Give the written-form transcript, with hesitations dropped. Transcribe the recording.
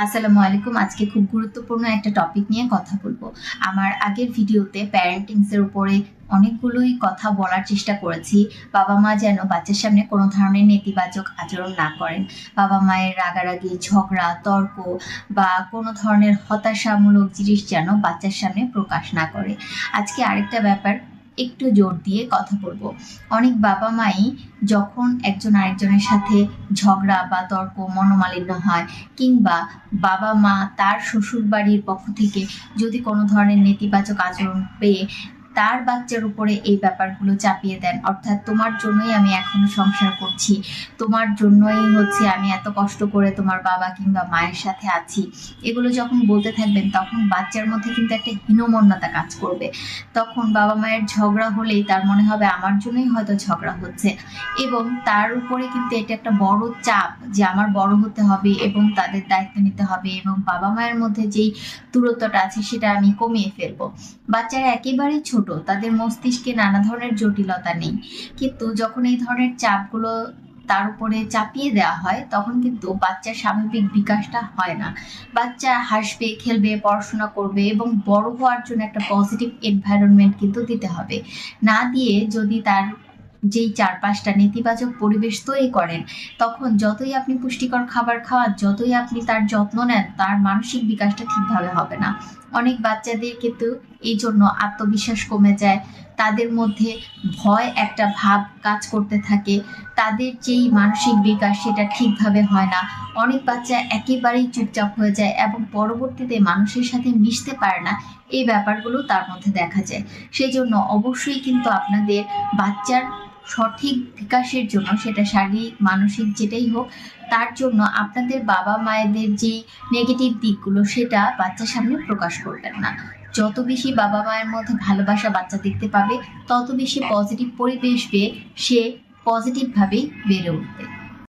আসসালামু আলাইকুম। আজকে খুব গুরুত্বপূর্ণ একটা টপিক নিয়ে কথা বলবো। আমার আগের ভিডিওতে প্যারেন্টিংস এর উপরে অনেকগুলোই কথা বলার চেষ্টা করেছি। বাবা-মা যেন বাচ্চার সামনে কোনো ধরনের নেতিবাচক আচরণ না করেন। বাবা-মায়ের রাগারাগি, ঝগড়া, তর্ক বা কোনো ধরনের হতাশামূলক জিনিস যেন বাচ্চার সামনে প্রকাশ না করে। আজকে আরেকটা ব্যাপার একটু জোর দিয়ে কথা বলবো। অনেক বাবা-মাই যখন একজন আরেকজনের সাথে ঝগড়া বা তর্ক, মনোমালিন্য হয় কিংবা বাবা-মা তার শ্বশুরবাড়ির পক্ষ থেকে যদি কোনো ধরনের নেতিবাচক আচরণ পেয়ে তার বাচ্চার উপরে এই ব্যাপারগুলো চাপিয়ে দেন, অর্থাৎ তোমার জন্যই আমি এখনো সংসার করছি, তোমার জন্যই আমি এত কষ্ট করে তোমার বাবা কিংবা মায়ের সাথে আছি, এগুলো যখন বলতে থাকবেন তখন বাচ্চার মধ্যে কিন্তু একটা হীনমন্যতা কাজ করবে। তখন বাবা মায়ের ঝগড়া হলেই তার মনে হবে আমার জন্যই হয়তো ঝগড়া হচ্ছে, এবং তার উপরে কিন্তু এটা একটা বড় চাপ যে আমার বড় হতে হবে এবং তাদের দায়িত্ব নিতে হবে এবং বাবা মায়ের মধ্যে যেই দূরত্বটা আছে সেটা আমি কমিয়ে ফেলবো। বাচ্চারা একেবারেই ছোট, তাদের মস্তিষ্কে নানা ধরনের জটিলতা নেই, কিন্তু যখন এই ধরনের চাপগুলো তার উপরে চাপিয়ে দেওয়া হয় তখন কিন্তু বাচ্চার স্বাভাবিক বিকাশটা হয় না। বাচ্চা হাসবে, খেলবে, পড়াশোনা করবে এবং বড় হওয়ার জন্য একটা পজিটিভ এনভায়রনমেন্ট কিন্তু দিতে হবে। না দিয়ে যদি তার যেই চারপাশটা নেতিবাচক পরিবেশ তৈরি করেন, তখন যতই আপনি পুষ্টিকর খাবার খাওয়ান, যতই আপনি তার যত্ন নেন, তার মানসিক বিকাশটা ঠিকভাবে হবে না। অনেক বাচ্চাদের কিন্তু এই জন্য আত্মবিশ্বাস কমে যায়, তাদের মধ্যে ভয় একটা ভাব কাজ করতে থাকে, তাদের যেই মানসিক বিকাশ সেটা ঠিকভাবে হয় না। অনেক বাচ্চা একেবারেই চুপচাপ হয়ে যায় এবং পরবর্তীতে মানুষের সাথে মিশতে পারে না, এই ব্যাপারগুলো তার মধ্যে দেখা যায়। সেই জন্য অবশ্যই কিন্তু আপনাদের বাচ্চার সঠিক বিকাশের জন্য, সেটা শারীরিক মানসিক যেটাই হোক, তার জন্য আপনাদের বাবা মায়েদের যেই নেগেটিভ দিকগুলো সেটা বাচ্চার সামনে প্রকাশ করবেন না। যত বেশি বাবা মায়ের মধ্যে ভালোবাসা বাচ্চা দেখতে পাবে, তত বেশি পজিটিভ পরিবেশ পেয়ে সে পজিটিভভাবেই বেড়ে উঠবে।